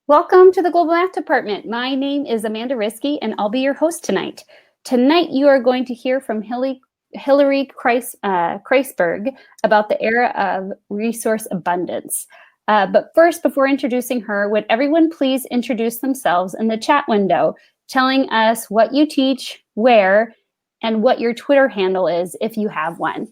Welcome to the Global Math Department. My name is Amanda Risky, and I'll be your host tonight. Tonight, you are going to hear from Hillary Kreisberg about the era of resource abundance. But first, before introducing her, would everyone please introduce themselves in the chat window, telling us what you teach, where, and what your Twitter handle is if you have one.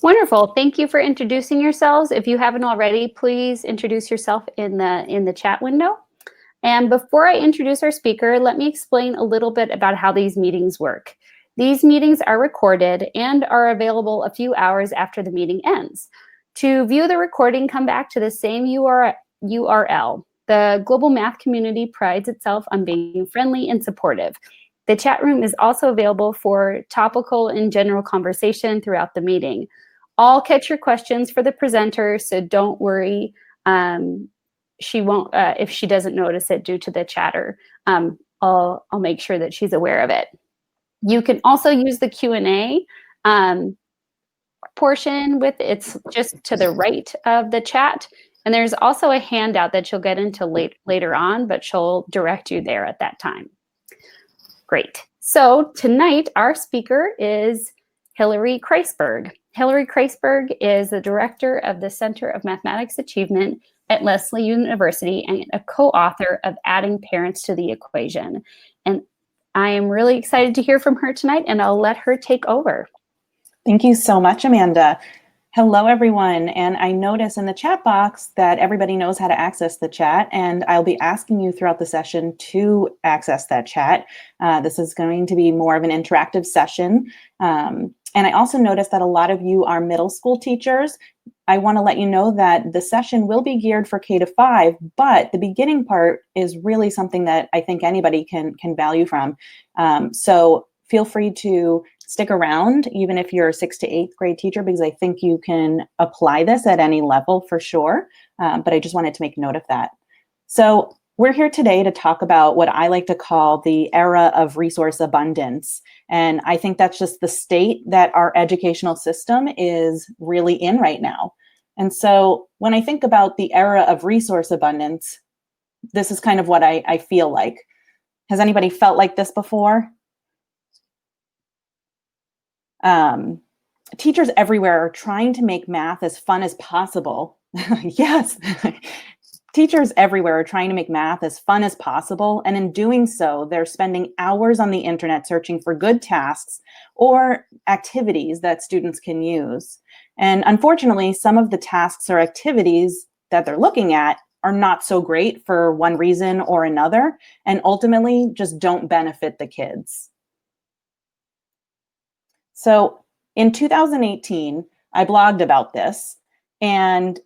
Wonderful. Thank you for introducing yourselves. If you haven't already, please introduce yourself in the chat window. And before I introduce our speaker, let me explain a little bit about how these meetings work. These meetings are recorded and are available a few hours after the meeting ends. To view the recording, come back to the same URL. The global math community prides itself on being friendly and supportive. The chat room is also available for topical and general conversation throughout the meeting. I'll catch your questions for the presenter, so don't worry. She won't, if she doesn't notice it due to the chatter, I'll make sure that she's aware of it. You can also use the Q&A portion it's just to the right of the chat. And there's also a handout that you'll get into later on, but she'll direct you there at that time. Great. So tonight, our speaker is Hillary Kreisberg. Hillary Kreisberg is the director of the Center of Mathematics Achievement at Lesley University and a co-author of Adding Parents to the Equation. And I am really excited to hear from her tonight, and I'll let her take over. Thank you so much, Amanda. Hello, everyone. And I notice in the chat box that everybody knows how to access the chat, and I'll be asking you throughout the session to access that chat. This is going to be more of an interactive session. And I also noticed that a lot of you are middle school teachers. I want to let you know that the session will be geared for K-5, but the beginning part is really something that I think anybody can value from. So feel free to stick around, even if you're a 6th to 8th grade teacher, because I think you can apply this at any level for sure. But I just wanted to make note of that. So we're here today to talk about what I like to call the era of resource abundance. And I think that's just the state that our educational system is really in right now. And so when I think about the era of resource abundance, this is kind of what I feel like. Has anybody felt like this before? Teachers everywhere are trying to make math as fun as possible. Yes. Teachers everywhere are trying to make math as fun as possible, and in doing so, they're spending hours on the internet searching for good tasks or activities that students can use. And unfortunately, some of the tasks or activities that they're looking at are not so great for one reason or another, and ultimately just don't benefit the kids. So In 2018, I blogged about this, and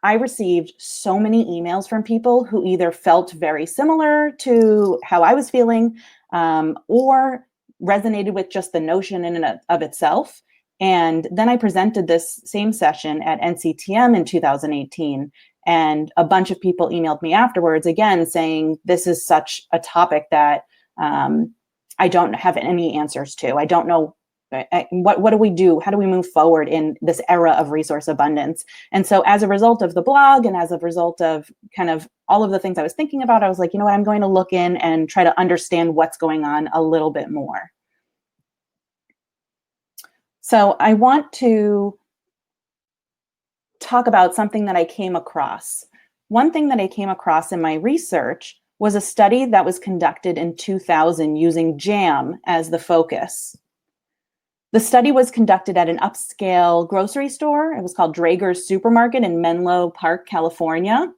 I received so many emails from people who either felt very similar to how I was feeling, or resonated with just the notion in and of itself. And then I presented this same session at NCTM in 2018, and a bunch of people emailed me afterwards, again, saying this is such a topic that I don't have any answers to. I don't know what do we do? How do we move forward in this era of resource abundance? And so as a result of the blog and as a result of kind of all of the things I was thinking about, I was like, you know what, I'm going to look in and try to understand what's going on a little bit more. So I want to talk about something that I came across. One thing that I came across in my research was a study that was conducted in 2000 using jam as the focus. The study was conducted at an upscale grocery store. It was called Draeger's Supermarket in Menlo Park, California.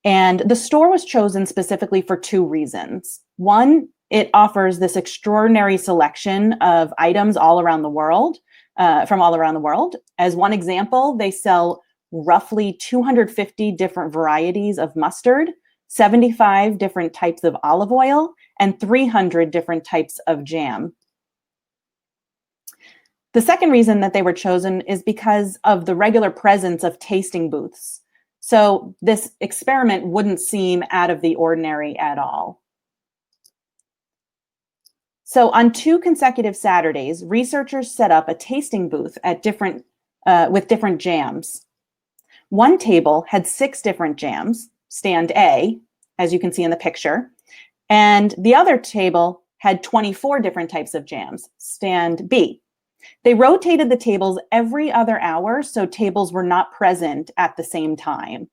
And the store was chosen specifically for two reasons. One, it offers this extraordinary selection of items all around the world, from all around the world. As one example, they sell roughly 250 different varieties of mustard, 75 different types of olive oil, and 300 different types of jam. The second reason that they were chosen is because of the regular presence of tasting booths. So this experiment wouldn't seem out of the ordinary at all. So on 2 consecutive Saturdays, researchers set up a tasting booth at with different jams. One table had 6 different jams, stand A, as you can see in the picture, and the other table had 24 different types of jams, stand B. They rotated the tables every other hour, so tables were not present at the same time.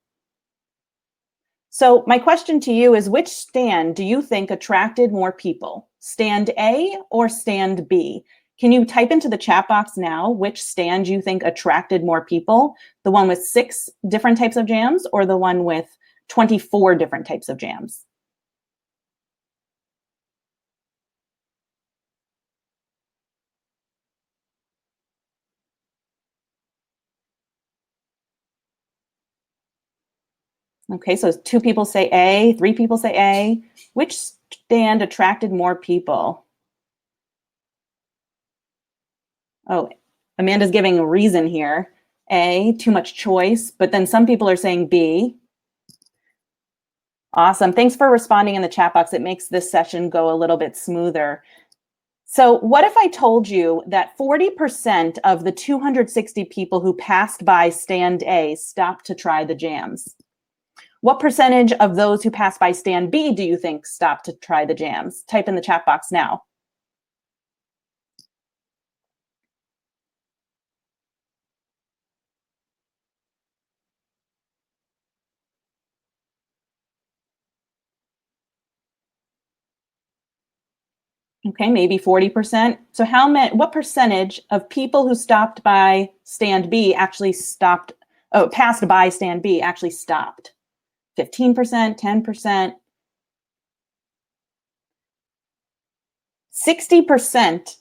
So my question to you is, which stand do you think attracted more people, stand A or stand B? Can you type into the chat box now which stand you think attracted more people, the one with 6 different types of jams or the one with 24 different types of jams? Okay, so 2 people say A, 3 people say A. Which stand attracted more people? Oh, Amanda's giving a reason here. A, too much choice, but then some people are saying B. Awesome. Thanks for responding in the chat box. It makes this session go a little bit smoother. So what if I told you that 40% of the 260 people who passed by stand A stopped to try the jams? What percentage of those who passed by stand B do you think stopped to try the jams? Type in the chat box now. Okay, maybe 40%. So what percentage of people who stopped by stand B actually passed by stand B actually stopped? 15%, 10%? 60%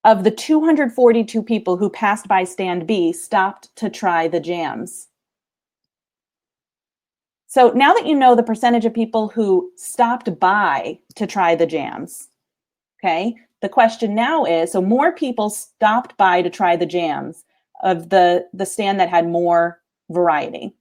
of the 242 people who passed by stand B stopped to try the jams. So now that you know the percentage of people who stopped by to try the jams, okay, the question now is, so more people stopped by to try the jams of the stand that had more variety.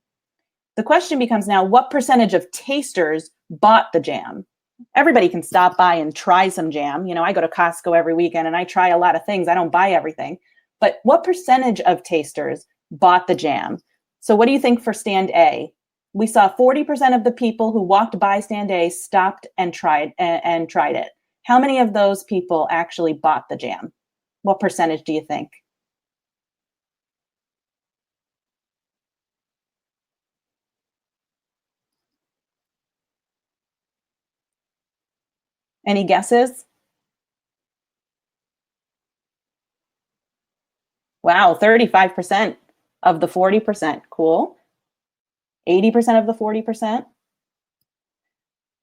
The question becomes now, what percentage of tasters bought the jam? Everybody can stop by and try some jam. You know, I go to Costco every weekend and I try a lot of things. I don't buy everything. But what percentage of tasters bought the jam? So what do you think for stand A? We saw 40% of the people who walked by stand A stopped and tried it. How many of those people actually bought the jam? What percentage do you think? Any guesses? Wow, 35% of the 40%. Cool. 80% of the 40%.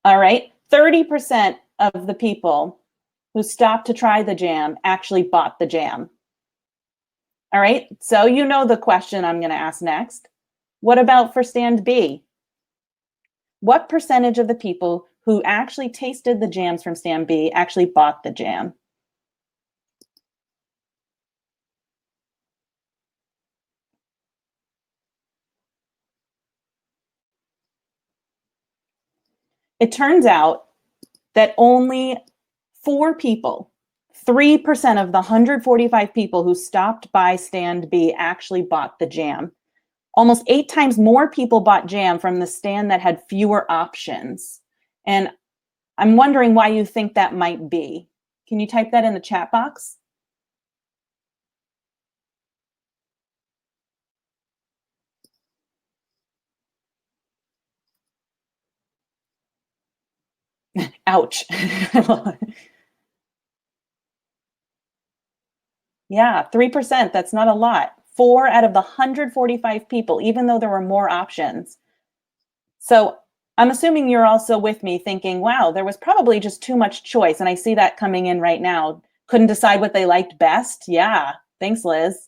All right, 30% of the people who stopped to try the jam actually bought the jam? All right, so you know the question I'm going to ask next. What about for stand B? What percentage of the people who actually tasted the jams from stand B actually bought the jam? It turns out that only 4 people, 3% of the 145 people who stopped by stand B actually bought the jam. Almost 8 times more people bought jam from the stand that had fewer options. And I'm wondering why you think that might be. Can you type that in the chat box? Ouch. Yeah, 3%, that's not a lot. 4 out of the 145 people, even though there were more options. So I'm assuming you're also with me thinking, wow, there was probably just too much choice. And I see that coming in right now. Couldn't decide what they liked best. Yeah, thanks, Liz.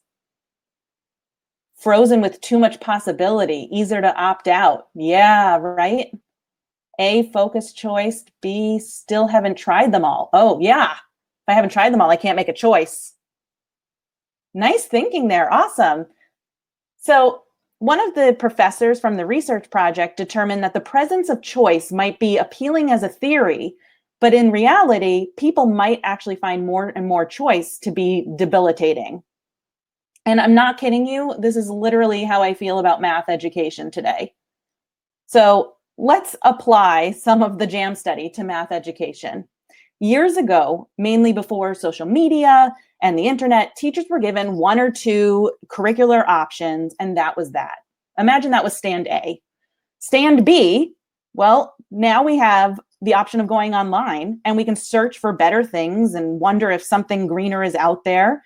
Frozen with too much possibility, easier to opt out. Yeah, right? A, focused choice. B, still haven't tried them all. Oh, yeah. If I haven't tried them all, I can't make a choice. Nice thinking there. Awesome. So one of the professors from the research project determined that the presence of choice might be appealing as a theory, but in reality, people might actually find more and more choice to be debilitating. And I'm not kidding you. This is literally how I feel about math education today. So let's apply some of the JAM study to math education. Years ago, mainly before social media and the internet, teachers were given 1 or 2 curricular options, and that was that. Imagine that was stand A. Stand B, well, now we have the option of going online, and we can search for better things and wonder if something greener is out there.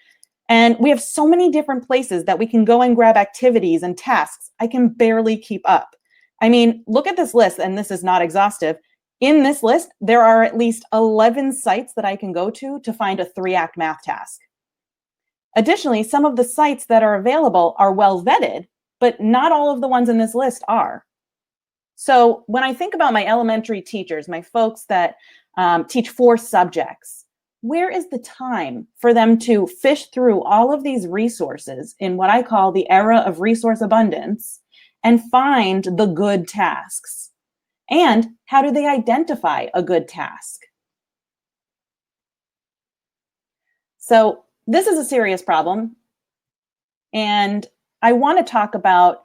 And we have so many different places that we can go and grab activities and tasks. I can barely keep up. I mean, look at this list, and this is not exhaustive. In this list, there are at least 11 sites that I can go to find a 3-act math task. Additionally, some of the sites that are available are well vetted, but not all of the ones in this list are. So when I think about my elementary teachers, my folks that teach 4 subjects, where is the time for them to fish through all of these resources in what I call the era of resource abundance and find the good tasks? And how do they identify a good task? So this is a serious problem. And I want to talk about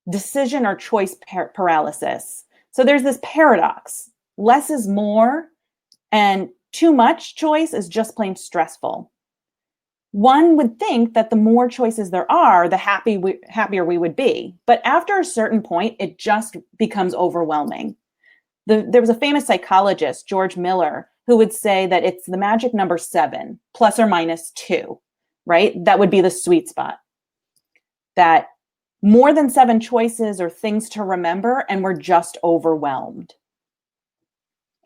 decision or choice paralysis. So there's this paradox. Less is more, and too much choice is just plain stressful. One would think that the more choices there are, the happier we would be. But after a certain point, it just becomes overwhelming. There was a famous psychologist, George Miller, who would say that it's the magic number 7, plus or minus 2, right? That would be the sweet spot. That more than 7 choices or things to remember, and we're just overwhelmed.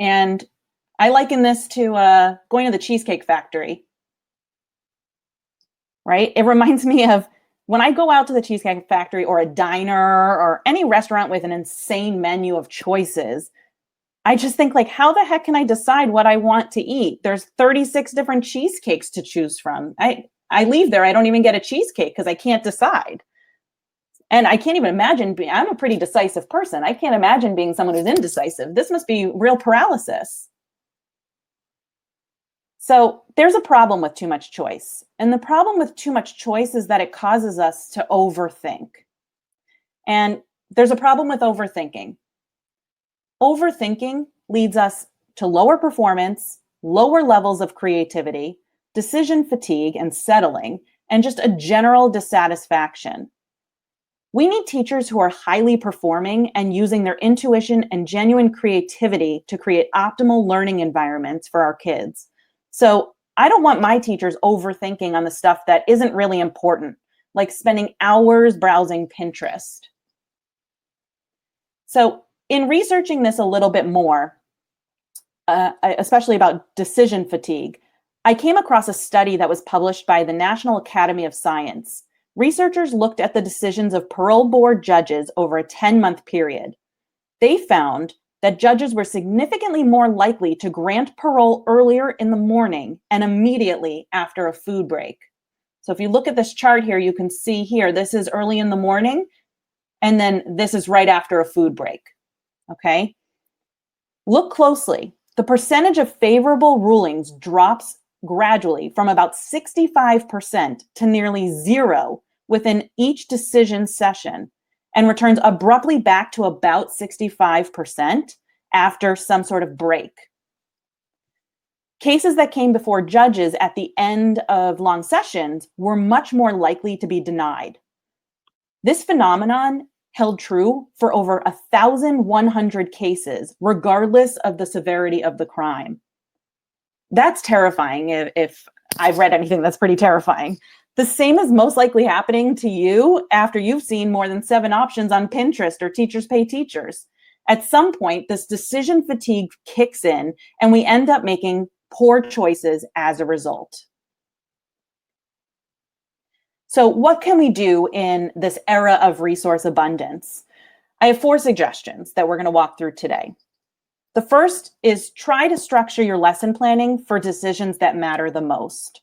And I liken this to going to the Cheesecake Factory, right? It reminds me of when I go out to the Cheesecake Factory or a diner or any restaurant with an insane menu of choices, I just think, like, how the heck can I decide what I want to eat? There's 36 different cheesecakes to choose from. I leave there, I don't even get a cheesecake because I can't decide. And I can't even imagine I'm a pretty decisive person. I can't imagine being someone who's indecisive. This must be real paralysis. So there's a problem with too much choice. And the problem with too much choice is that it causes us to overthink. And there's a problem with overthinking. Overthinking leads us to lower performance, lower levels of creativity, decision fatigue and settling, and just a general dissatisfaction. We need teachers who are highly performing and using their intuition and genuine creativity to create optimal learning environments for our kids. So I don't want my teachers overthinking on the stuff that isn't really important, like spending hours browsing Pinterest. So in researching this a little bit more, especially about decision fatigue, I came across a study that was published by the National Academy of Science. Researchers looked at the decisions of parole board judges over a 10-month period. They found that judges were significantly more likely to grant parole earlier in the morning and immediately after a food break. So if you look at this chart here, you can see here, this is early in the morning, and then this is right after a food break, okay? Look closely. The percentage of favorable rulings drops gradually from about 65% to nearly zero within each decision session and returns abruptly back to about 65% after some sort of break. Cases that came before judges at the end of long sessions were much more likely to be denied. This phenomenon held true for over 1,100 cases, regardless of the severity of the crime. That's terrifying. If I've read anything, that's pretty terrifying. The same is most likely happening to you after you've seen more than 7 options on Pinterest or Teachers Pay Teachers. At some point, this decision fatigue kicks in, and we end up making poor choices as a result. So what can we do in this era of resource abundance? I have 4 suggestions that we're going to walk through today. The first is try to structure your lesson planning for decisions that matter the most.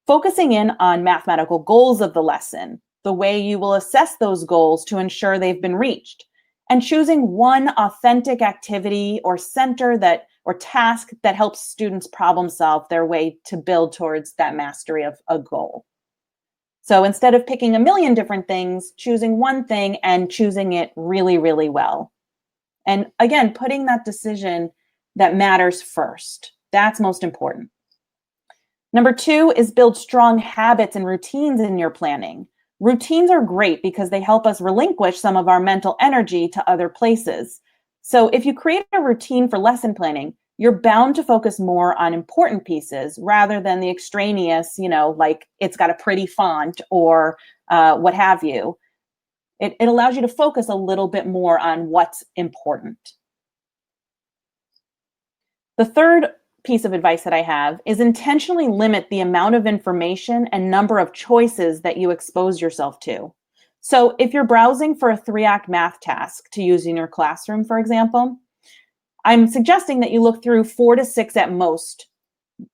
Focusing in on mathematical goals of the lesson, the way you will assess those goals to ensure they've been reached, and choosing one authentic activity or center or task that helps students problem solve their way to build towards that mastery of a goal. So instead of picking a million different things, choosing one thing and choosing it really, really well. And again, putting that decision that matters first. That's most important. Number 2 is build strong habits and routines in your planning. Routines are great because they help us relinquish some of our mental energy to other places. So if you create a routine for lesson planning, you're bound to focus more on important pieces rather than the extraneous, like it's got a pretty font or what have you. It allows you to focus a little bit more on what's important. The third piece of advice that I have is intentionally limit the amount of information and number of choices that you expose yourself to. So if you're browsing for a 3-act math task to use in your classroom, for example, I'm suggesting that you look through 4 to 6 at most.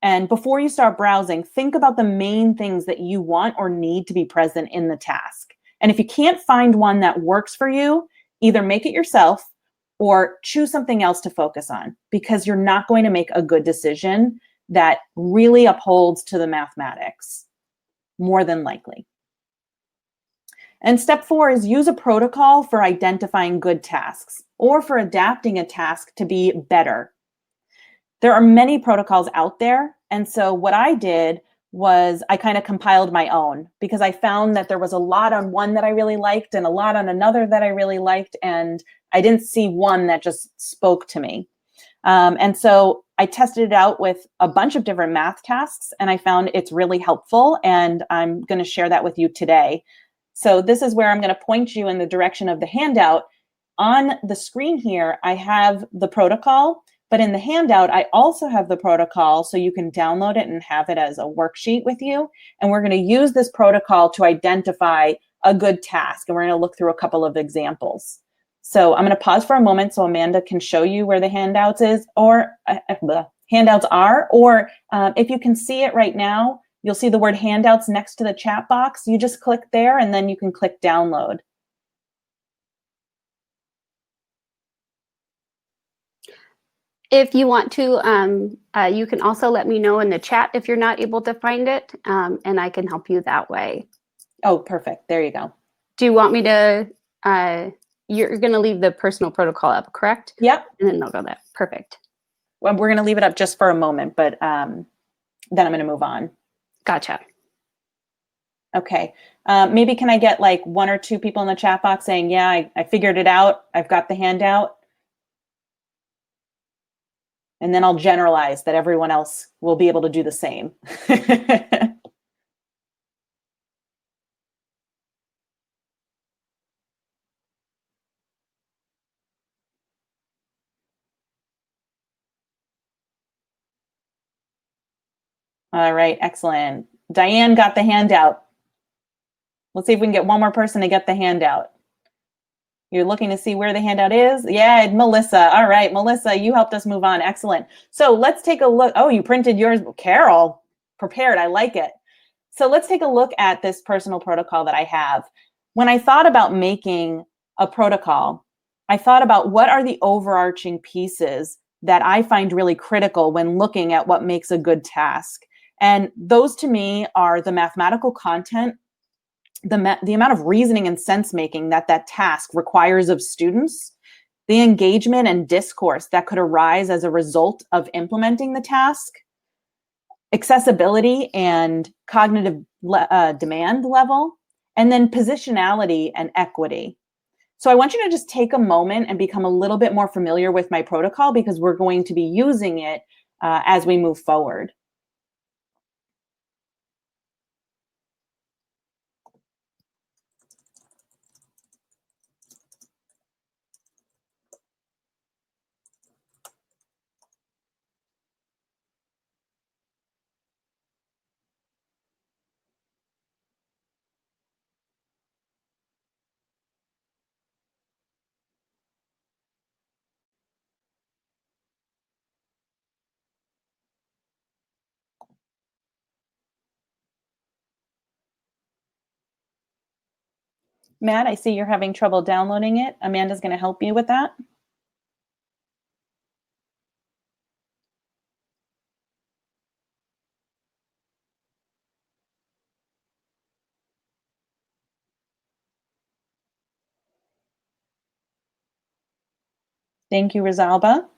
And before you start browsing, think about the main things that you want or need to be present in the task. And if you can't find one that works for you, either make it yourself or choose something else to focus on, because you're not going to make a good decision that really upholds to the mathematics, more than likely. And step 4 is use a protocol for identifying good tasks or for adapting a task to be better. There are many protocols out there. And so what I did was I kind of compiled my own, because I found that there was a lot on one that I really liked and a lot on another that I really liked. And I didn't see one that just spoke to me. And so I tested it out with a bunch of different math tasks, and I found it's really helpful. And I'm going to share that with you today. So this is where I'm going to point you in the direction of the handout. On the screen here, I have the protocol, but in the handout, I also have the protocol so you can download it and have it as a worksheet with you. And we're going to use this protocol to identify a good task. And we're going to look through a couple of examples. So I'm going to pause for a moment so Amanda can show you where the handouts handouts are, or if you can see it right now, you'll see the word handouts next to the chat box. You just click there and then you can click download. If you want to, you can also let me know in the chat if you're not able to find it, and I can help you that way. Oh, perfect. There you go. Do you want me to, you're going to leave the personal protocol up, correct? Yep. And then they'll go there. Perfect. Well, we're going to leave it up just for a moment, but then I'm going to move on. Gotcha. Okay. Maybe can I get like 1 or 2 people in the chat box saying, yeah, I figured it out. I've got the handout. And then I'll generalize that everyone else will be able to do the same. All right, excellent. Diane got the handout. Let's see if we can get one more person to get the handout. You're looking to see where the handout is? Yeah, Melissa. All right, Melissa, you helped us move on. Excellent. So let's take a look. Oh, you printed yours. Carol, prepared. I like it. So let's take a look at this personal protocol that I have. When I thought about making a protocol, I thought about what are the overarching pieces that I find really critical when looking at what makes a good task. And those to me are the mathematical content, the amount of reasoning and sense making that that task requires of students, the engagement and discourse that could arise as a result of implementing the task, accessibility and cognitive demand level, and then positionality and equity. So I want you to just take a moment and become a little bit more familiar with my protocol because we're going to be using it as we move forward. Matt, I see you're having trouble downloading it. Amanda's going to help you with that. Thank you, Rosalba.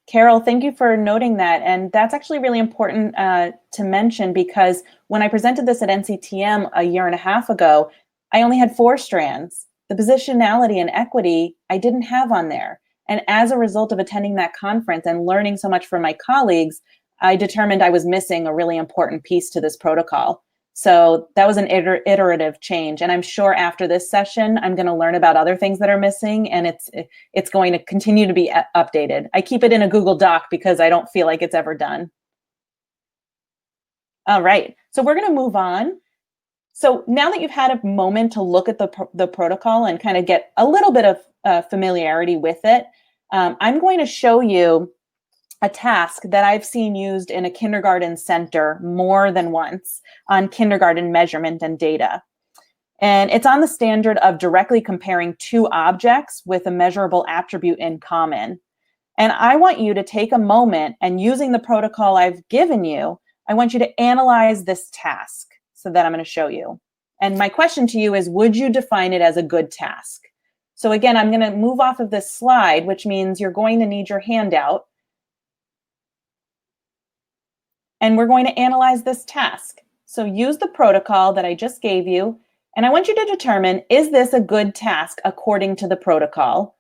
Carol, thank you for noting that. And that's actually really important to mention because when I presented this at NCTM a year and a half ago, I only had 4 strands. The positionality and equity I didn't have on there. And as a result of attending that conference and learning so much from my colleagues, I determined I was missing a really important piece to this protocol. So that was an iterative change. And I'm sure after this session, I'm going to learn about other things that are missing, and it's going to continue to be updated. I keep it in a Google Doc because I don't feel like it's ever done. All right, so we're going to move on. So now that you've had a moment to look at the protocol and kind of get a little bit of familiarity with it, I'm going to show you a task that I've seen used in a kindergarten center more than once on kindergarten measurement and data. And it's on the standard of directly comparing 2 objects with a measurable attribute in common. And I want you to take a moment and using the protocol I've given you, I want you to analyze this task so that I'm going to show you. And my question to you is, would you define it as a good task? So again, I'm going to move off of this slide, which means you're going to need your handout. And we're going to analyze this task. So use the protocol that I just gave you, and I want you to determine, is this a good task according to the protocol?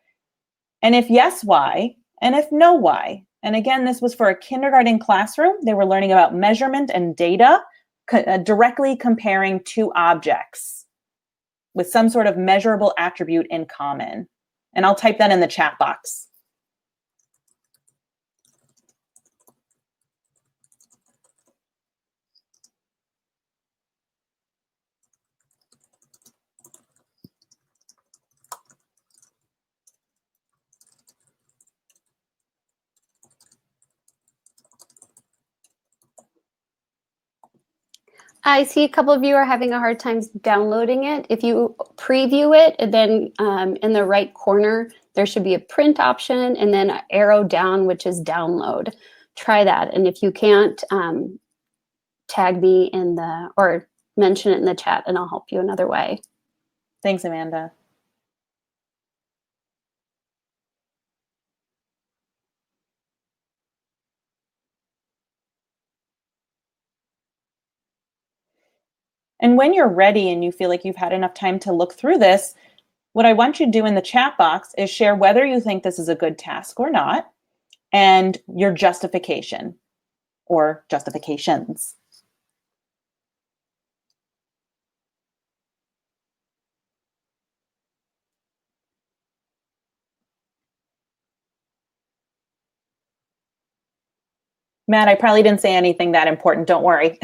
And if yes, why? And if no, why? And again, this was for a kindergarten classroom. They were learning about measurement and data, directly comparing 2 objects with some sort of measurable attribute in common. And I'll type that in the chat box. I see a couple of you are having a hard time downloading it. If you preview it, then in the right corner, there should be a print option and then an arrow down, which is download. Try that. And if you can't, tag me in the, or mention it in the chat and I'll help you another way. Thanks, Amanda. And when you're ready and you feel like you've had enough time to look through this, what I want you to do in the chat box is share whether you think this is a good task or not, and your justification or justifications. Matt, I probably didn't say anything that important. Don't worry.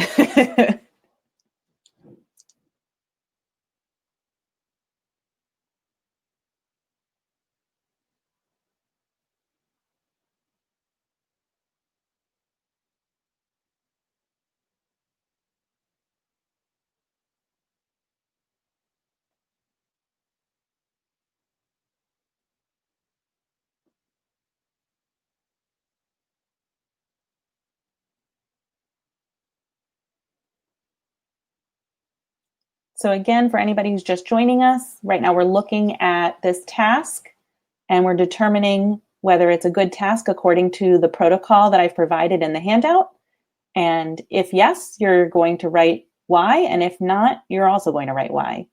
So again, for anybody who's just joining us, right now we're looking at this task and we're determining whether it's a good task according to the protocol that I've provided in the handout. And if yes, you're going to write why, and if not, you're also going to write why.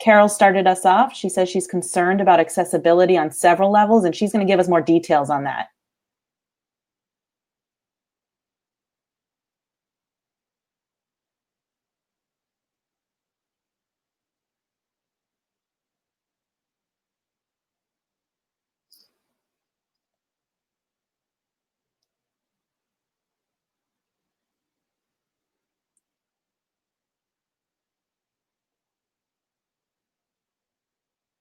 Carol started us off. She says she's concerned about accessibility on several levels, and she's going to give us more details on that.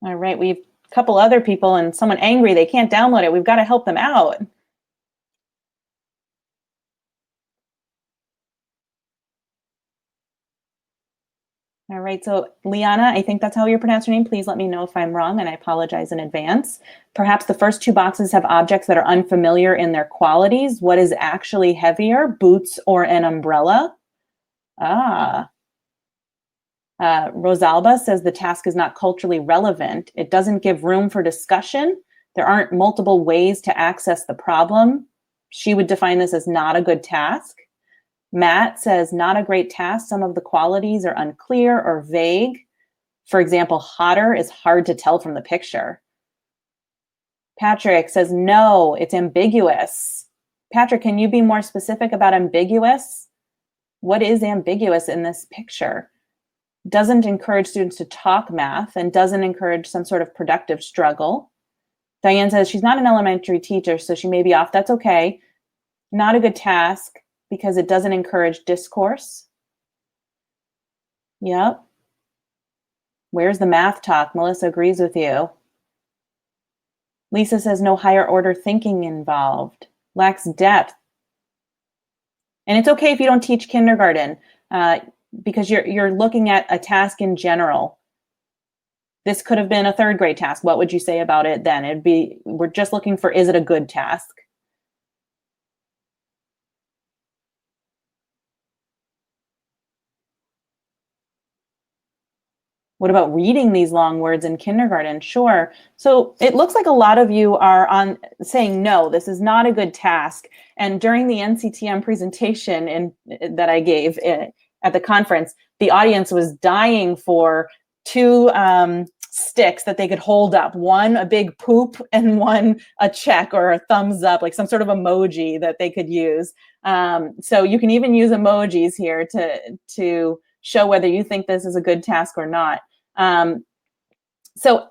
All right, we've a couple other people and someone angry, they can't download it. We've got to help them out. All right, so Liana, I think that's how you pronounce your name. Please let me know if I'm wrong, and I apologize in advance. Perhaps the first two boxes have objects that are unfamiliar in their qualities. What is actually heavier, boots or an umbrella? Rosalba says the task is not culturally relevant. It doesn't give room for discussion. There aren't multiple ways to access the problem. She would define this as not a good task. Matt says not a great task. Some of the qualities are unclear or vague. For example, hotter is hard to tell from the picture. Patrick says no, it's ambiguous. Patrick, can you be more specific about ambiguous? What is ambiguous in this picture? Doesn't encourage students to talk math and doesn't encourage some sort of productive struggle. Diane says she's not an elementary teacher, so she may be off. That's okay. Not a good task because it doesn't encourage discourse. Yep. Where's the math talk? Melissa agrees with you. Lisa says no higher order thinking involved. Lacks depth. And it's okay if you don't teach kindergarten because you're looking at a task in general. This could have been a third grade task. What would you say about it then? It'd be, we're just looking for, is it a good task? What about reading these long words in kindergarten? Sure. So it looks like a lot of you are on saying, no, this is not a good task. And during the NCTM presentation that I gave at the conference, the audience was dying for two sticks that they could hold up. One, a big poop, and one, a check or a thumbs up, like some sort of emoji that they could use. So you can even use emojis here to show whether you think this is a good task or not. So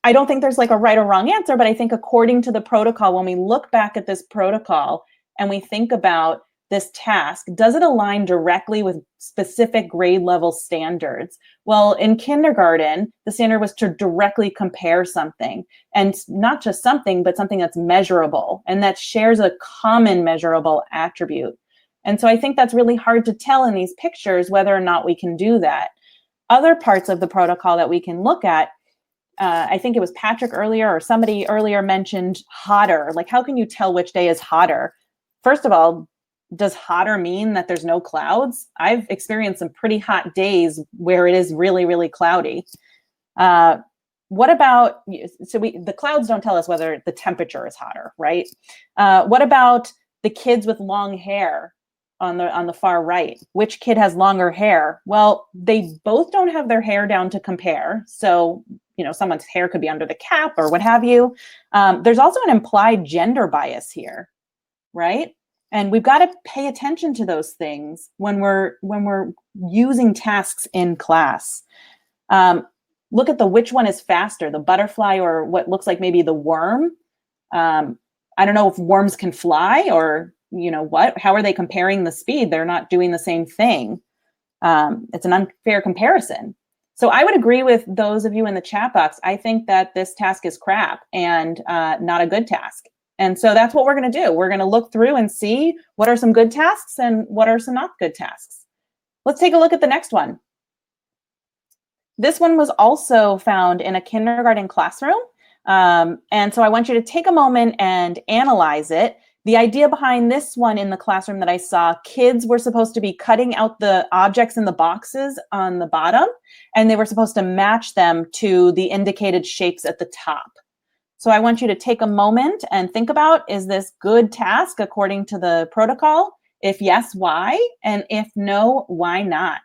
I don't think there's like a right or wrong answer, but I think according to the protocol, when we look back at this protocol and we think about this task, does it align directly with specific grade level standards? Well, in kindergarten, the standard was to directly compare something, and not just something, but something that's measurable and that shares a common measurable attribute. And so I think that's really hard to tell in these pictures whether or not we can do that. Other parts of the protocol that we can look at, I think it was Patrick earlier or somebody earlier mentioned hotter. Like, how can you tell which day is hotter? First of all, does hotter mean that there's no clouds? I've experienced some pretty hot days where it is really, really cloudy. What about, so the clouds don't tell us whether the temperature is hotter, right? What about the kids with long hair on the far right? Which kid has longer hair? Well, they both don't have their hair down to compare. So, you know, someone's hair could be under the cap or what have you. There's also an implied gender bias here, right? And we've got to pay attention to those things when we're using tasks in class. Look at which one is faster, the butterfly or what looks like maybe the worm. I don't know if worms can fly or how are they comparing the speed? They're not doing the same thing. It's an unfair comparison. So I would agree with those of you in the chat box. I think that this task is crap and not a good task. And so that's what we're going to do. We're going to look through and see what are some good tasks and what are some not good tasks. Let's take a look at the next one. This one was also found in a kindergarten classroom. And so I want you to take a moment and analyze it. The idea behind this one in the classroom that I saw, kids were supposed to be cutting out the objects in the boxes on the bottom, and they were supposed to match them to the indicated shapes at the top. So I want you to take a moment and think about, is this good task according to the protocol? If yes, why? And if no, why not?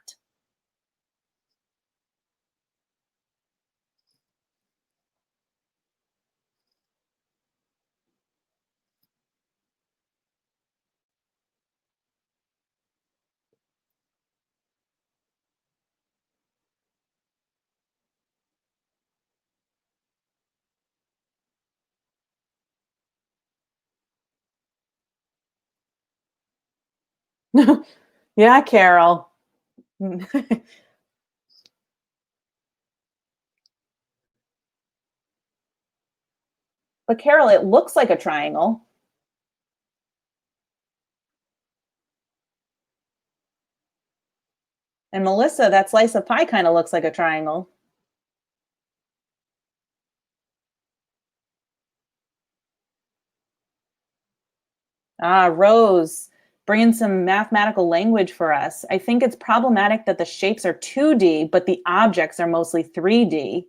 Yeah, Carol. But Carol, it looks like a triangle. And Melissa, that slice of pie kind of looks like a triangle. Ah, Rose, bringing some mathematical language for us. I think it's problematic that the shapes are 2D, but the objects are mostly 3D.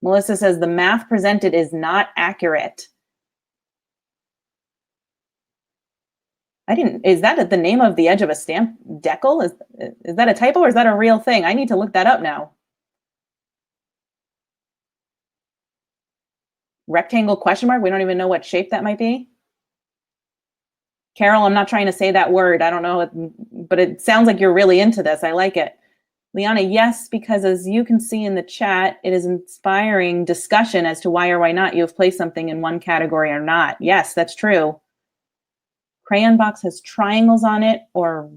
Melissa says the math presented is not accurate. Is that the name of the edge of a stamp decal? Is that a typo or is that a real thing? I need to look that up now. Rectangle question mark? We don't even know what shape that might be. Carol, I'm not trying to say that word. I don't know, but it sounds like you're really into this. I like it. Liana, yes, because as you can see in the chat, it is inspiring discussion as to why or why not you have placed something in one category or not. Yes, that's true. Crayon box has triangles on it, or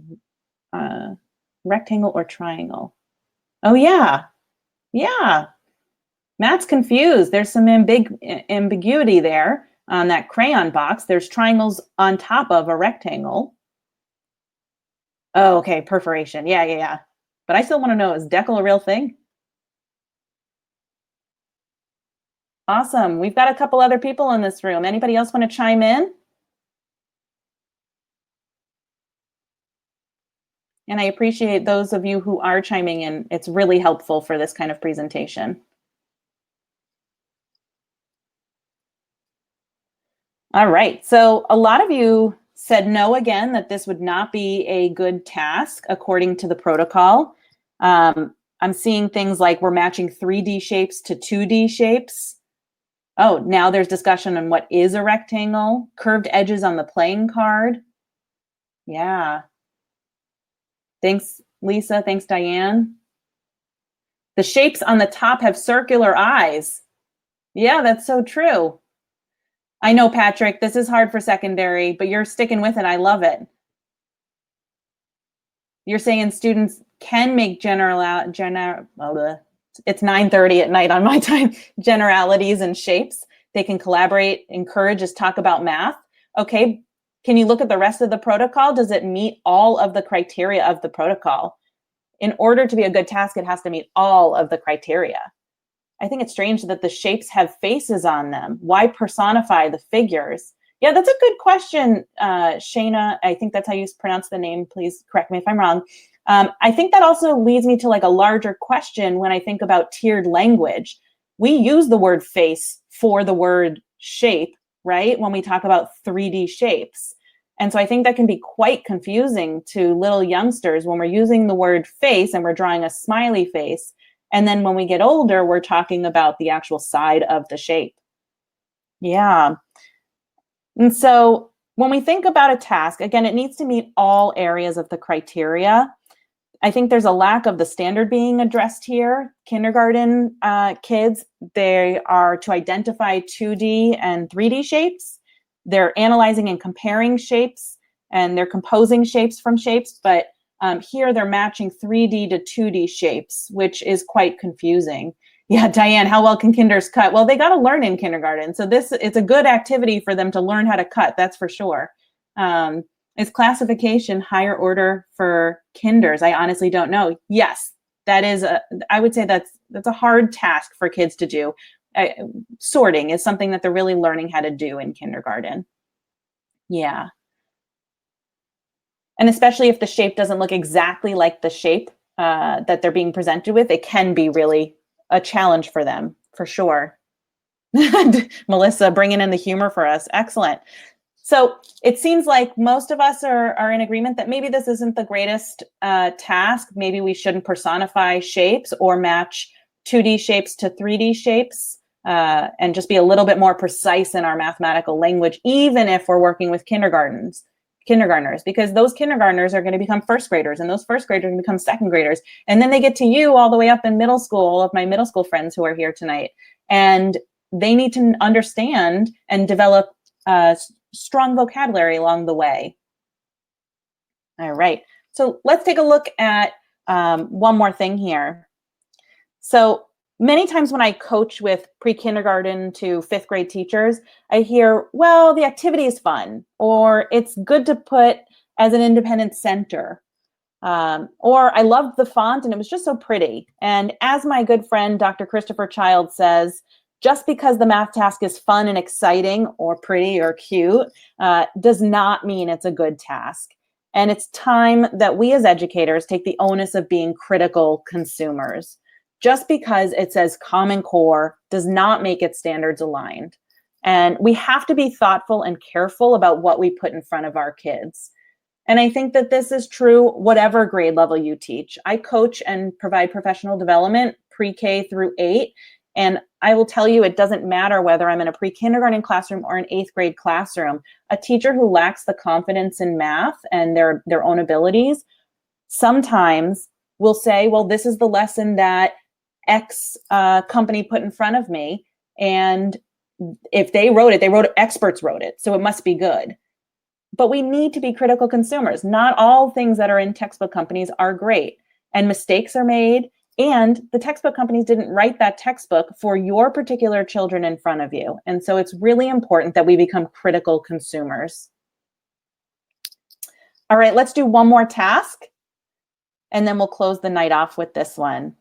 rectangle or triangle. Oh, yeah. Yeah. Matt's confused. There's some ambiguity there on that crayon box. There's triangles on top of a rectangle. Oh, okay. Perforation. Yeah. But I still want to know, is decal a real thing? Awesome. We've got a couple other people in this room. Anybody else want to chime in? And I appreciate those of you who are chiming in. It's really helpful for this kind of presentation. All right. So a lot of you said no again, that this would not be a good task according to the protocol. I'm seeing things like we're matching 3D shapes to 2D shapes. Oh, now there's discussion on what is a rectangle, curved edges on the playing card. Yeah. Thanks, Lisa. Thanks, Diane. The shapes on the top have circular eyes. Yeah, that's so true. I know, Patrick, this is hard for secondary, but you're sticking with it. I love it. You're saying students can make it's 9:30 at night on my time, generalities and shapes. They can collaborate, encourage us, talk about math. Okay, can you look at the rest of the protocol? Does it meet all of the criteria of the protocol? In order to be a good task, it has to meet all of the criteria. I think it's strange that the shapes have faces on them. Why personify the figures? Yeah, that's a good question, Shayna. I think that's how you pronounce the name. Please correct me if I'm wrong. I think that also leads me to like a larger question when I think about tiered language. We use the word face for the word shape, right? When we talk about 3D shapes. And so I think that can be quite confusing to little youngsters when we're using the word face and we're drawing a smiley face. And then when we get older, we're talking about the actual side of the shape. Yeah. And so when we think about a task, again, it needs to meet all areas of the criteria. I think there's a lack of the standard being addressed here. Kindergarten kids, they are to identify 2D and 3D shapes. they're analyzing and comparing shapes, and they're composing shapes from shapes, but here they're matching 3D to 2D shapes, which is quite confusing. Yeah, Diane, how well can kinders cut? Well, they got to learn in kindergarten. So it's a good activity for them to learn how to cut, that's for sure. Is classification higher order for kinders? I honestly don't know. Yes, that is I would say that's a hard task for kids to do. Sorting is something that they're really learning how to do in kindergarten. Yeah. And especially if the shape doesn't look exactly like the shape that they're being presented with, it can be really a challenge for them, for sure. Melissa, bringing in the humor for us. Excellent. So it seems like most of us are in agreement that maybe this isn't the greatest task. Maybe we shouldn't personify shapes or match 2D shapes to 3D shapes and just be a little bit more precise in our mathematical language, even if we're working with kindergartners, because those kindergartners are going to become first graders, and those first graders are going to become second graders. And then they get to you all the way up in middle school, all of my middle school friends who are here tonight. And they need to understand and develop strong vocabulary along the way. All right, so let's take a look at one more thing here. So many times when I coach with pre-kindergarten to fifth grade teachers, I hear, well, the activity is fun, or it's good to put as an independent center, or I loved the font and it was just so pretty. And as my good friend, Dr. Christopher Child says, just because the math task is fun and exciting or pretty or cute does not mean it's a good task. And it's time that we as educators take the onus of being critical consumers. Just because it says Common Core does not make it standards aligned. And we have to be thoughtful and careful about what we put in front of our kids. And I think that this is true whatever grade level you teach. I coach and provide professional development pre-K through 8. And I will tell you, it doesn't matter whether I'm in a pre-kindergarten classroom or an 8th grade classroom. A teacher who lacks the confidence in math and their own abilities sometimes will say, well, this is the lesson that X company put in front of me. And if they wrote it, experts wrote it. So it must be good. But we need to be critical consumers. Not all things that are in textbook companies are great, and mistakes are made. And the textbook companies didn't write that textbook for your particular children in front of you. And so it's really important that we become critical consumers. All right, let's do one more task, and then we'll close the night off with this one.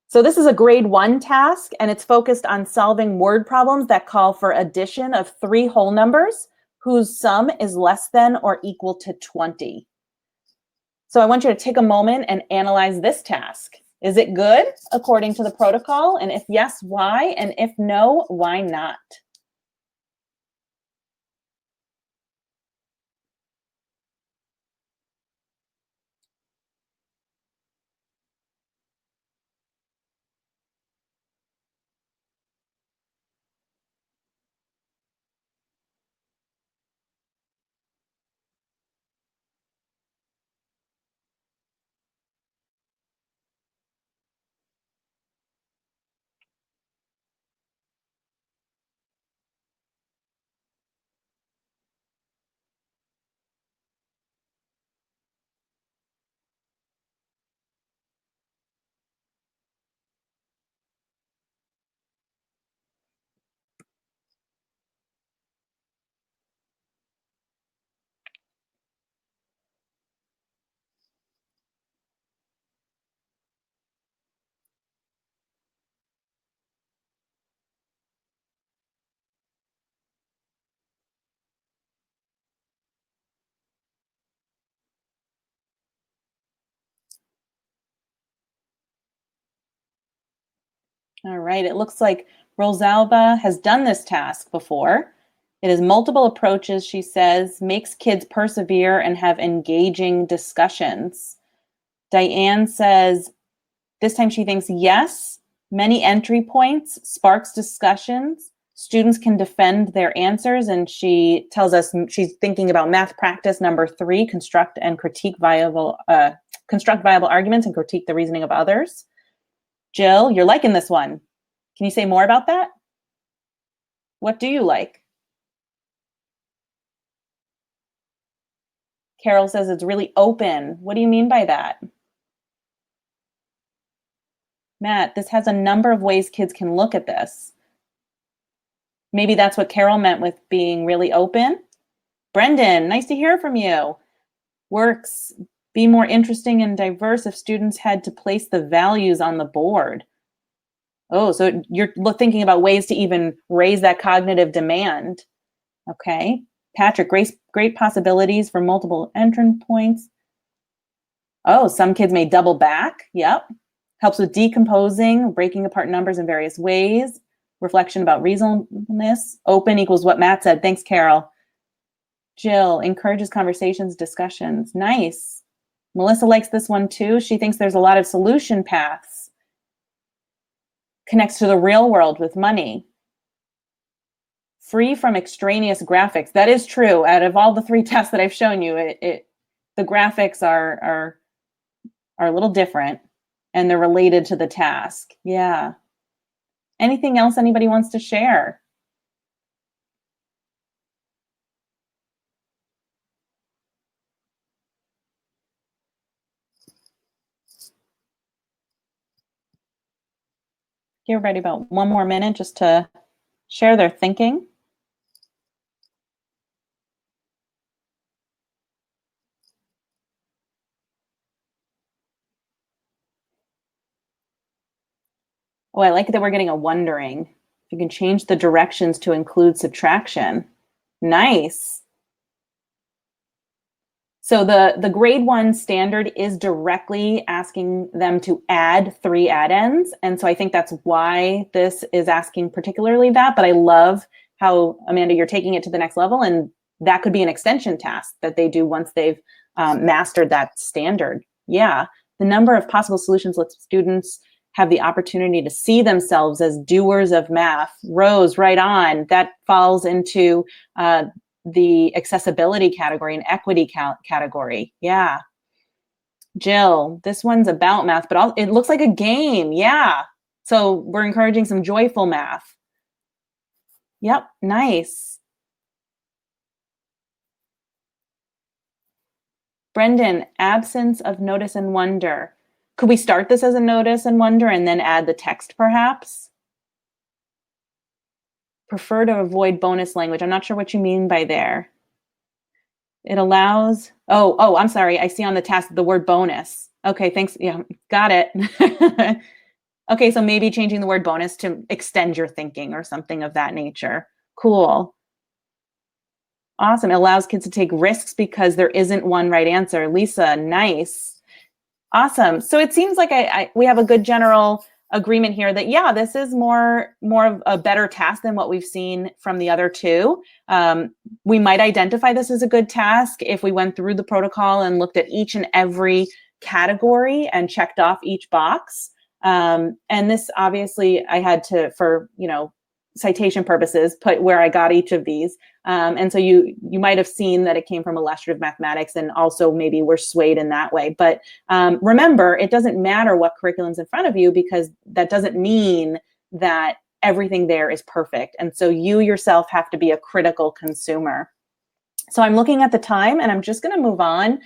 So this is a grade 1 task, and it's focused on solving word problems that call for addition of 3 whole numbers whose sum is less than or equal to 20. So I want you to take a moment and analyze this task. Is it good according to the protocol? And if yes, why? And if no, why not? All right, it looks like Rosalba has done this task before. It is multiple approaches, she says, makes kids persevere and have engaging discussions. Diane says, this time she thinks yes, many entry points, sparks discussions, students can defend their answers, and she tells us she's thinking about math practice number 3, construct viable arguments and critique the reasoning of others. Jill, you're liking this one. Can you say more about that? What do you like? Carol says it's really open. What do you mean by that? Matt, this has a number of ways kids can look at this. Maybe that's what Carol meant with being really open. Brendan, nice to hear from you. Works, be more interesting and diverse if students had to place the values on the board. Oh, so you're thinking about ways to even raise that cognitive demand. Okay. Patrick, great possibilities for multiple entrance points. Oh, some kids may double back. Yep. Helps with decomposing, breaking apart numbers in various ways. Reflection about reasonableness. Open equals what Matt said. Thanks, Carol. Jill, encourages conversations, discussions. Nice. Melissa likes this one too. She thinks there's a lot of solution paths. Connects to the real world with money. Free from extraneous graphics. That is true. Out of all the 3 tests that I've shown you, the graphics are a little different and they're related to the task. Yeah. Anything else anybody wants to share? Give everybody about 1 more minute just to share their thinking. Oh, I like that we're getting a wondering. You can change the directions to include subtraction. Nice. So the grade 1 standard is directly asking them to add 3 addends. And so I think that's why this is asking particularly that. But I love how, Amanda, you're taking it to the next level. And that could be an extension task that they do once they've mastered that standard. Yeah, the number of possible solutions lets students have the opportunity to see themselves as doers of math. Rose, right on. That falls into the accessibility category and equity category. Yeah. Jill, this one's about math, but it looks like a game. Yeah. So we're encouraging some joyful math. Yep. Nice. Brendan, absence of notice and wonder. Could we start this as a notice and wonder and then add the text perhaps? Prefer to avoid bonus language. I'm not sure what you mean by there. It allows, oh, I'm sorry. I see on the task the word bonus. Okay, thanks. Yeah, got it. Okay, so maybe changing the word bonus to extend your thinking or something of that nature. Cool. Awesome. It allows kids to take risks because there isn't one right answer. Lisa, nice. Awesome. So it seems like we have a good general agreement here that, yeah, this is more of a better task than what we've seen from the other 2. We might identify this as a good task if we went through the protocol and looked at each and every category and checked off each box. And this obviously I had to, for citation purposes, put where I got each of these. And so you might have seen that it came from illustrative mathematics and also maybe we're swayed in that way. But remember, it doesn't matter what curriculum's in front of you because that doesn't mean that everything there is perfect. And so you yourself have to be a critical consumer. So I'm looking at the time and I'm just going to move on.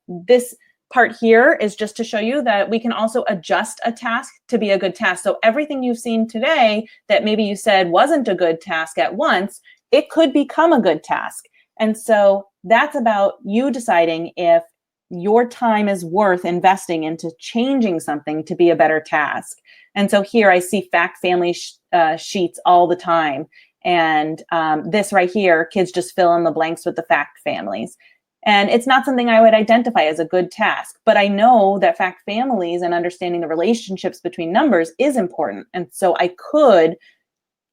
This part here is just to show you that we can also adjust a task to be a good task. So everything you've seen today that maybe you said wasn't a good task at once, it could become a good task. And so that's about you deciding if your time is worth investing into changing something to be a better task. And so here I see fact family sheets all the time. And this right here, kids just fill in the blanks with the fact families. And it's not something I would identify as a good task, but I know that fact families and understanding the relationships between numbers is important. And so I could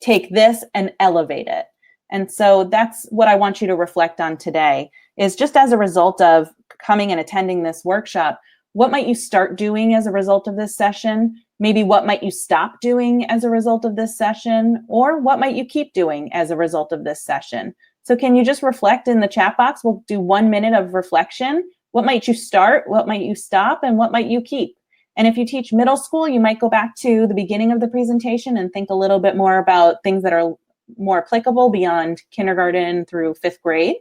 take this and elevate it. And so that's what I want you to reflect on today is just as a result of coming and attending this workshop, what might you start doing as a result of this session? Maybe what might you stop doing as a result of this session? Or what might you keep doing as a result of this session? So can you just reflect in the chat box? We'll do 1 minute of reflection. What might you start? What might you stop? And what might you keep? And if you teach middle school, you might go back to the beginning of the presentation and think a little bit more about things that are more applicable beyond kindergarten through 5th grade.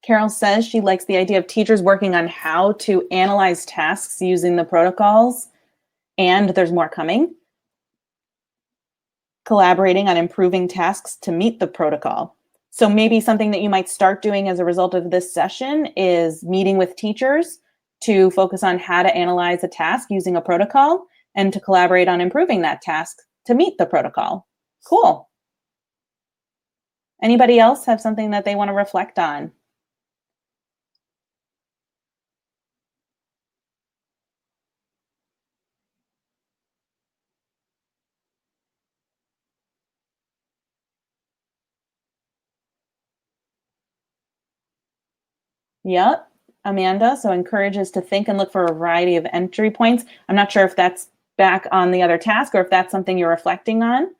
Carol says she likes the idea of teachers working on how to analyze tasks using the protocols, and there's more coming. Collaborating on improving tasks to meet the protocol. So maybe something that you might start doing as a result of this session is meeting with teachers to focus on how to analyze a task using a protocol and to collaborate on improving that task to meet the protocol. Cool. Anybody else have something that they want to reflect on? Yep, Amanda. So encourages to think and look for a variety of entry points. I'm not sure if that's back on the other task or if that's something you're reflecting on.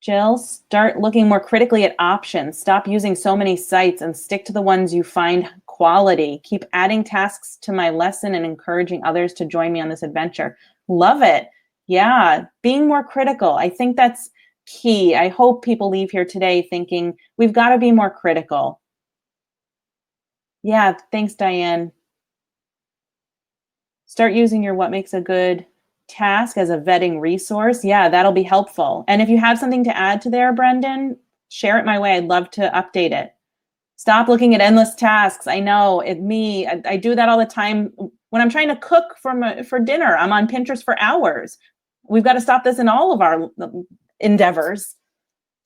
Jill, start looking more critically at options. Stop using so many sites and stick to the ones you find quality. Keep adding tasks to my lesson and encouraging others to join me on this adventure. Love it. Yeah, being more critical. I think that's key. I hope people leave here today thinking we've got to be more critical. Yeah, thanks, Diane. Start using your what makes a good task as a vetting resource. Yeah, that'll be helpful. And if you have something to add to there, Brendan, share it my way. I'd love to update it. Stop looking at endless tasks. I know I do that all the time. When I'm trying to cook for dinner, I'm on Pinterest for hours. We've got to stop this in all of our endeavors.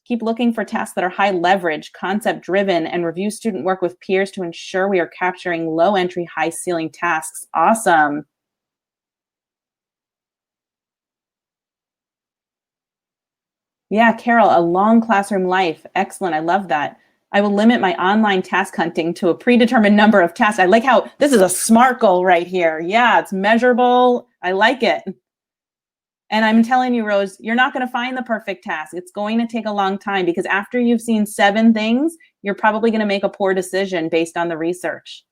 Keep looking for tasks that are high leverage, concept driven, and review student work with peers to ensure we are capturing low entry, high ceiling tasks. Awesome. Yeah, Carol, a long classroom life. Excellent. I love that. I will limit my online task hunting to a predetermined number of tasks. I like how this is a SMART goal right here. Yeah, it's measurable. I like it. And I'm telling you, Rose, you're not going to find the perfect task. It's going to take a long time because after you've seen 7 things, you're probably going to make a poor decision based on the research.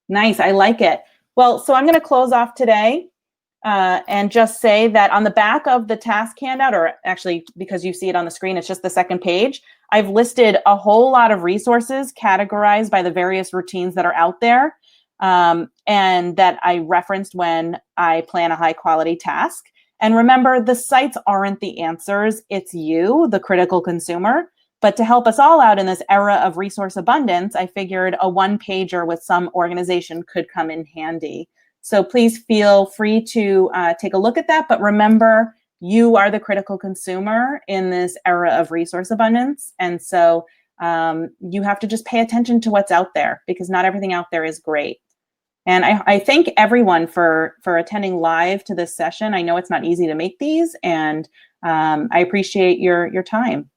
Nice. I like it. Well, so I'm going to close off today. And just say that on the back of the task handout, or actually because you see it on the screen, it's just the second page, I've listed a whole lot of resources categorized by the various routines that are out there and that I referenced when I plan a high quality task. And remember, the sites aren't the answers. It's you, the critical consumer. But to help us all out in this era of resource abundance, I figured a one-pager with some organization could come in handy. So please feel free to take a look at that. But remember, you are the critical consumer in this era of resource abundance. And so you have to just pay attention to what's out there because not everything out there is great. And I thank everyone for attending live to this session. I know it's not easy to make these, and I appreciate your time.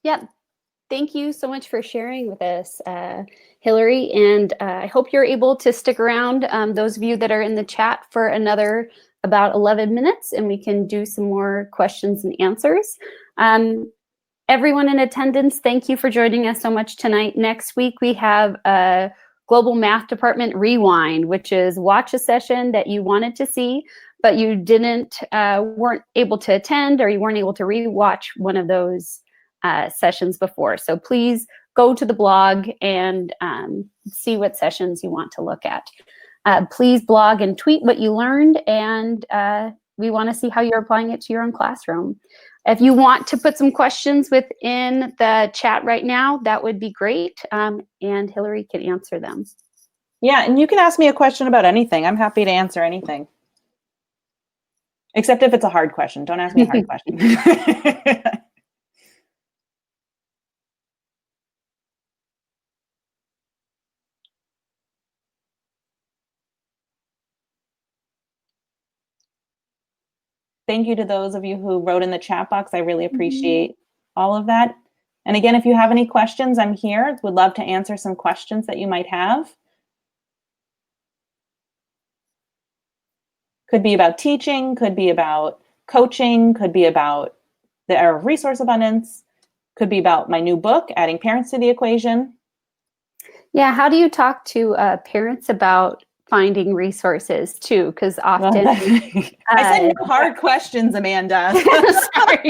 Yep. Thank you so much for sharing with us, Hillary. And I hope you're able to stick around, those of you that are in the chat, for another about 11 minutes, and we can do some more questions and answers. Everyone in attendance, thank you for joining us so much tonight. Next week, we have a Global Math Department Rewind, which is watch a session that you wanted to see, but you weren't able to attend, or you weren't able to rewatch one of those sessions before. So please go to the blog and see what sessions you want to look at. Please blog and tweet what you learned, and we want to see how you're applying it to your own classroom. If you want to put some questions within the chat right now, that would be great, and Hillary can answer them. Yeah, and you can ask me a question about anything. I'm happy to answer anything. Except if it's a hard question. Don't ask me a hard question. Thank you to those of you who wrote in the chat box. I really appreciate all of that. And again, if you have any questions, I'm here. Would love to answer some questions that you might have. Could be about teaching, could be about coaching, could be about the era of resource abundance, could be about my new book, Adding Parents to the Equation. Yeah, how do you talk to parents about finding resources too, because often I said no hard questions, Amanda. sorry.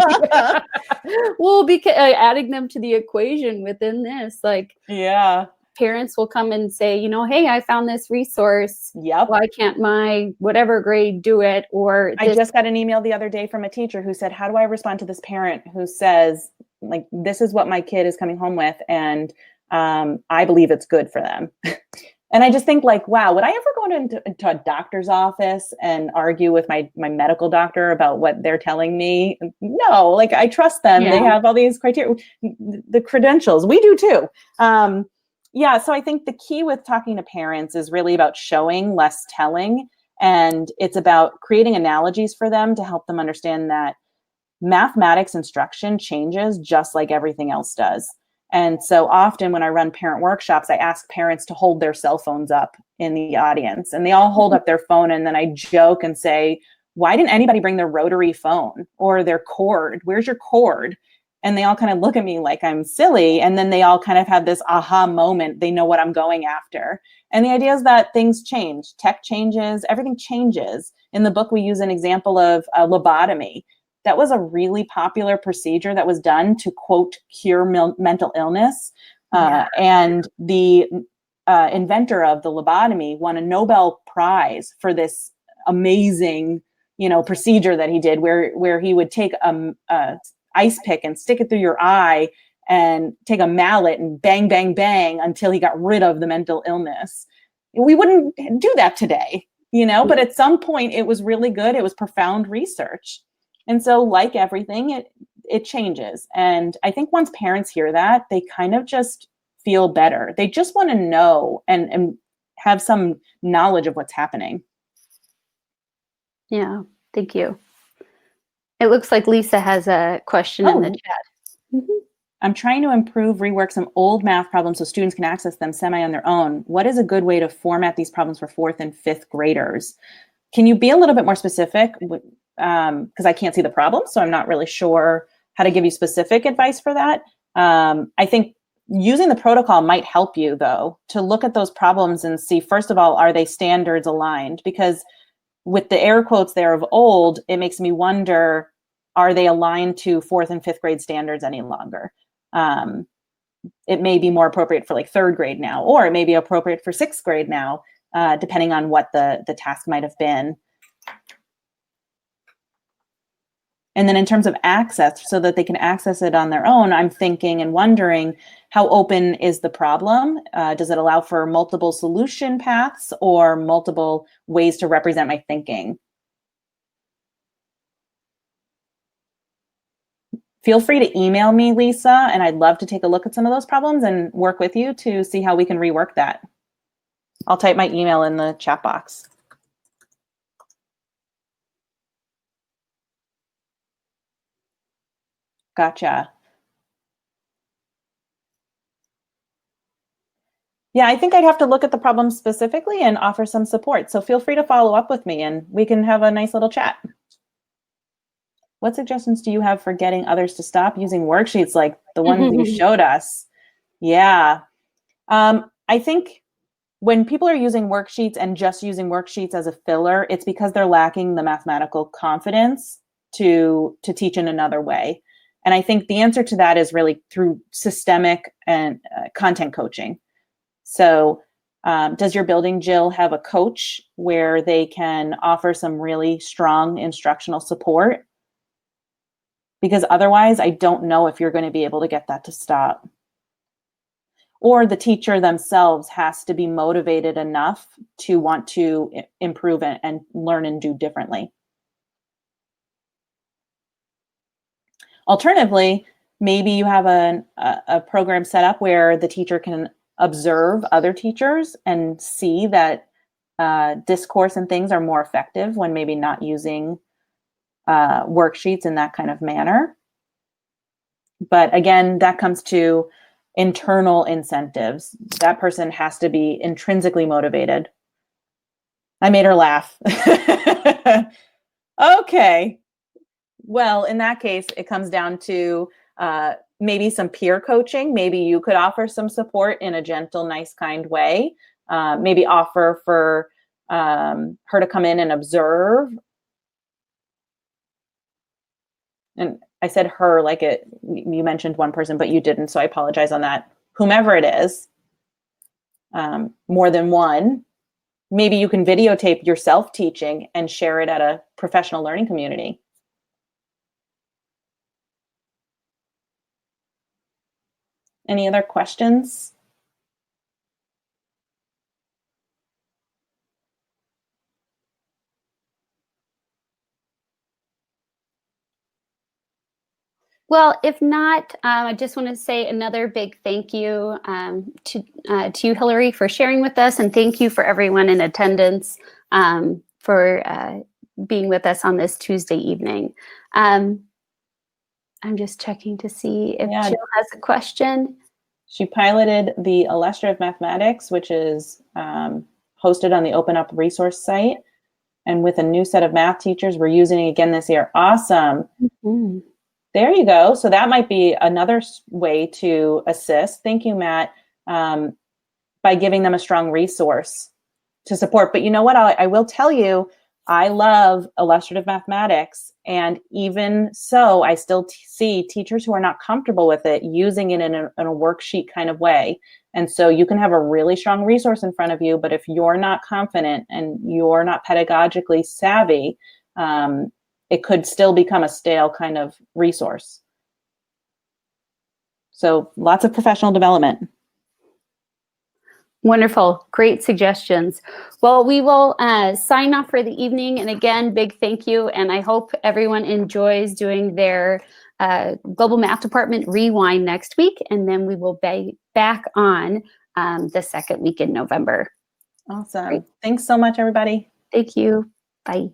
Well, because adding them to the equation within this, like Yeah. parents will come and say, you know, hey, I found this resource. Yep. Why can't my whatever grade do it? Or I just got an email the other day from a teacher who said, how do I respond to this parent who says, like, this is what my kid is coming home with, and I believe it's good for them. And I just think, like, wow, would I ever go into a doctor's office and argue with my medical doctor about what they're telling me? No, like, I trust them. Yeah. They have all these criteria, the credentials. We do too. Yeah, so I think the key with talking to parents is really about showing, less telling. And it's about creating analogies for them to help them understand that mathematics instruction changes just like everything else does. And so often when I run parent workshops, I ask parents to hold their cell phones up in the audience, and they all hold up their phone. And then I joke and say, why didn't anybody bring their rotary phone or their cord? Where's your cord? And they all kind of look at me like I'm silly. And then they all kind of have this aha moment. They know what I'm going after. And the idea is that things change, tech changes, everything changes. In the book, we use an example of a lobotomy. That was a really popular procedure that was done to, quote, cure mental illness. And the inventor of the lobotomy won a Nobel Prize for this amazing, procedure that he did, where he would take a ice pick and stick it through your eye and take a mallet and bang, bang, bang until he got rid of the mental illness. We wouldn't do that today, but at some point it was really good. It was profound research. And so, like everything, it changes. And I think once parents hear that, they kind of just feel better. They just want to know and have some knowledge of what's happening. Yeah, thank you. It looks like Lisa has a question in the chat. Mm-hmm. I'm trying to rework some old math problems so students can access them semi on their own. What is a good way to format these problems for 4th and 5th graders? Can you be a little bit more specific? Because I can't see the problem, so I'm not really sure how to give you specific advice for that. I think using the protocol might help you, though, to look at those problems and see, first of all, are they standards aligned? Because with the air quotes there of old, it makes me wonder, are they aligned to 4th and 5th grade standards any longer? It may be more appropriate for like 3rd grade now, or it may be appropriate for 6th grade now, depending on what the task might have been. And then in terms of access, so that they can access it on their own, I'm thinking and wondering, how open is the problem? Does it allow for multiple solution paths or multiple ways to represent my thinking? Feel free to email me, Lisa, and I'd love to take a look at some of those problems and work with you to see how we can rework that. I'll type my email in the chat box. Gotcha. Yeah, I think I'd have to look at the problem specifically and offer some support. So feel free to follow up with me and we can have a nice little chat. What suggestions do you have for getting others to stop using worksheets like the ones you showed us? Yeah. I think when people are using worksheets and just using worksheets as a filler, it's because they're lacking the mathematical confidence to teach in another way. And I think the answer to that is really through systemic and content coaching. So does your building, Jill, have a coach where they can offer some really strong instructional support? Because otherwise, I don't know if you're going to be able to get that to stop. Or the teacher themselves has to be motivated enough to want to improve and learn and do differently. Alternatively, maybe you have a program set up where the teacher can observe other teachers and see that discourse and things are more effective when maybe not using worksheets in that kind of manner. But again, that comes to internal incentives. That person has to be intrinsically motivated. I made her laugh. Okay. Well, in that case, it comes down to maybe some peer coaching. Maybe you could offer some support in a gentle, nice, kind way. Maybe offer for her to come in and observe. And I said her like you mentioned one person, but you didn't, so I apologize on that. Whomever it is, more than one, maybe you can videotape yourself teaching and share it at a professional learning community. Any other questions? Well, if not, I just want to say another big thank you to you, Hillary, for sharing with us, and thank you for everyone in attendance for being with us on this Tuesday evening. I'm just checking to see if Jill has a question. She piloted the Illustrative Mathematics, which is hosted on the Open Up resource site. And with a new set of math teachers, we're using it again this year. Awesome. Mm-hmm. There you go. So that might be another way to assist. Thank you, Matt, by giving them a strong resource to support. But you know what? I will tell you, I love illustrative mathematics. And even so, I still see teachers who are not comfortable with it using it in a worksheet kind of way. And so you can have a really strong resource in front of you, but if you're not confident and you're not pedagogically savvy, it could still become a stale kind of resource. So lots of professional development. Wonderful. Great suggestions. Well, we will sign off for the evening. And again, big thank you. And I hope everyone enjoys doing their Global Math Department Rewind next week. And then we will be back on the second week in November. Awesome. Great. Thanks so much, everybody. Thank you. Bye.